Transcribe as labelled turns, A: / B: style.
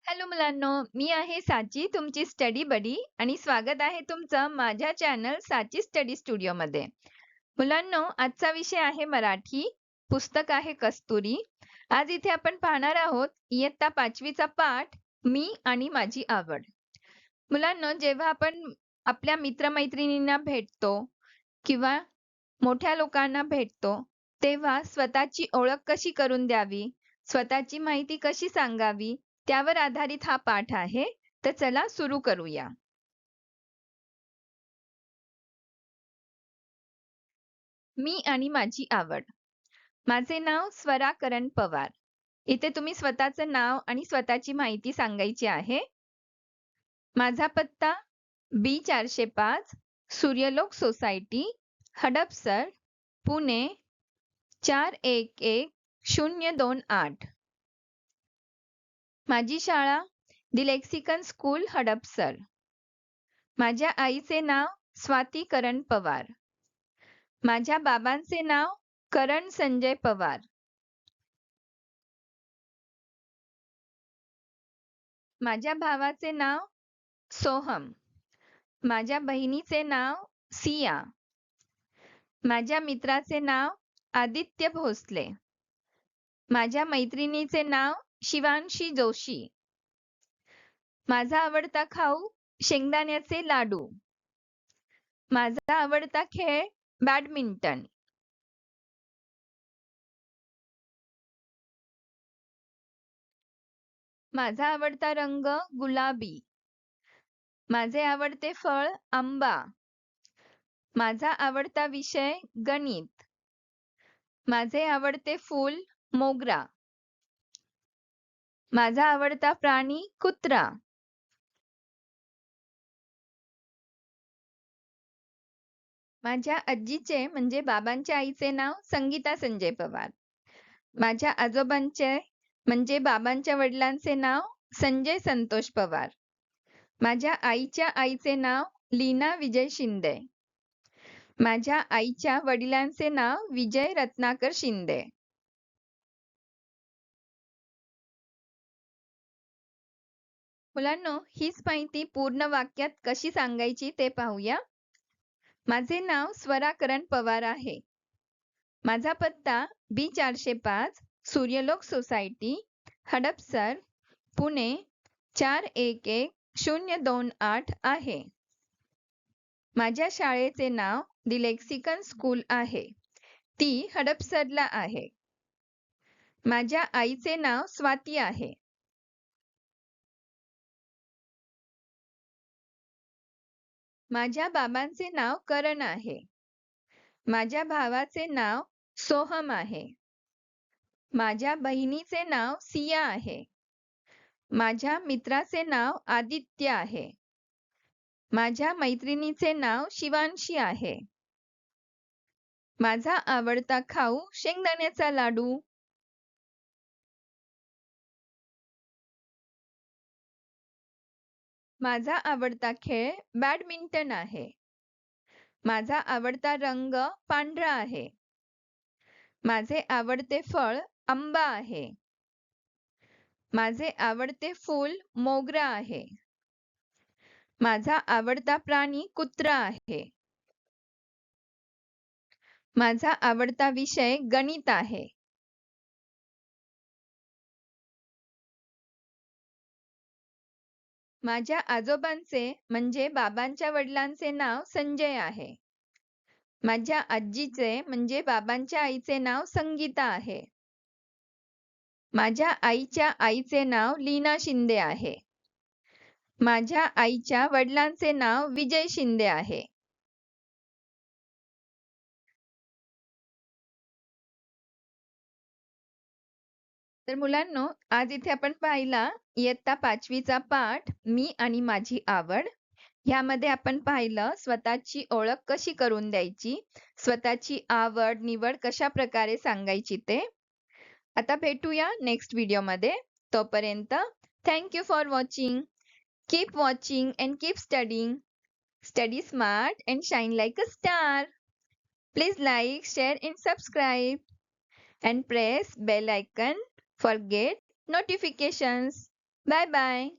A: Hello मुलांनो, मी आहे साची तुमची स्टडी बडी आणि स्वागत आहे तुमचं माझ्या चॅनल साची स्टडी स्टुडिओमध्ये. मुलांनो, आजचा विषय आहे मराठी. पुस्तक आहे कस्तुरी. आज इथे आपण पाहणार आहोत इयत्ता 5वीचा पाठ मी आणि माझी आवड. मुलांनो, जेव्हा आपण आपल्या मित्रमैत्रिणींना भेटतो किंवा मोठ्या लोकांना भेटतो, तेव्हा स्वतःची ओळख कशी करून द्यावी, स्वतःची माहिती कशी सांगावी, त्यावर आधारित हा पाठ आहे. तर चला सुरू करूया. मी आणि माझी आवड. माझे नाव स्वरा करण पवार. इथे तुम्ही स्वतःचं नाव आणि स्वतःची माहिती सांगायची आहे. माझा पत्ता B 405 सूर्यलोक सोसायटी, हडपसर, पुणे 411028. माझी शाळा दी लेक्सिकन स्कूल हडपसर. माझ्या आईचे नाव स्वाती करण पवार. माझ्या बाबांचे नाव करण संजय पवार. माझ्या भावाचे नाव सोहम. माझ्या बहिणीचे नाव सिया. माझ्या मित्राचे नाव आदित्य भोसले. माझ्या मैत्रिणीचे नाव शिवांशी जोशी. माझा आवडता खाऊ शेंगदाण्याचे लाडू. माझा आवडता खेळ बॅडमिंटन. माझा आवडता रंग गुलाबी. माझे आवडते फळ आंबा. माझा आवडता विषय गणित. माझे आवडते फूल मोगरा. माझा आवडता प्राणी कुत्रा. माझ्या आजीचे म्हणजे बाबांच्या आईचे नाव संगीता संजय पवार. माझ्या आजोबांचे म्हणजे बाबांच्या वडिलांचे नाव संजय संतोष पवार. माझ्या आईच्या आईचे नाव लीना विजय शिंदे. माझ्या आईच्या वडिलांचे नाव विजय रत्नाकर शिंदे. मुलांनो, हीच माहिती पूर्ण वाक्यात कशी सांगायची ते पाहूया. माझे नाव स्वरा करण पवार आहे. माझा पत्ता B 405 सूर्यलोक सोसायटी, हडपसर, पुणे 411028 आहे. माझ्या शाळेचे नाव दी लेक्सिकन स्कूल आहे. ती हडपसरला आहे. माझ्या आईचे नाव स्वाती आहे. माझ्या बाबांचे नाव करण आहे. माझ्या भावाचे नाव सोहम आहे. माझ्या बहिणीचे नाव सिया आहे. माझ्या मित्राचे नाव आदित्य आहे. माझ्या मैत्रिणीचे नाव शिवांशी आहे. माझा आवडता खाऊ शेंगदाण्याचा लाडू. माझा आवडता खेळ बॅडमिंटन आहे. माझा आवडता रंग पांढरा आहे. माझे आवडते फळ आंबा आहे. माझे आवडते फूल मोगरा आहे. माझा आवडता प्राणी कुत्रा आहे. माझा आवडता विषय गणित आहे. माझ्या आजोबांचे म्हणजे बाबांच्या वडिलांचे नाव संजय आहे. माझ्या आजीचे म्हणजे बाबांच्या आईचे नाव संगीता आहे. माझ्या आईच्या आईचे नाव लीना शिंदे आहे. माझ्या आईच्या वडिलांचे नाव विजय शिंदे आहे. तर मुलांनो, आज इथे आपण पाहिला इयत्ता 5वीचा पाठ मी आणि माझी आवड. ह्यामध्ये आपण पाहिलं स्वतःची ओळख कशी करून द्यायची, स्वतःची आवड निवड कशा प्रकारे सांगायची ते. आता भेटूया नेक्स्ट व्हिडिओमध्ये. तोपर्यंत thank you for watching. Keep watching and keep studying. Study smart and shine like a star. Please like, share and subscribe and press bell icon for get notifications. Bye bye.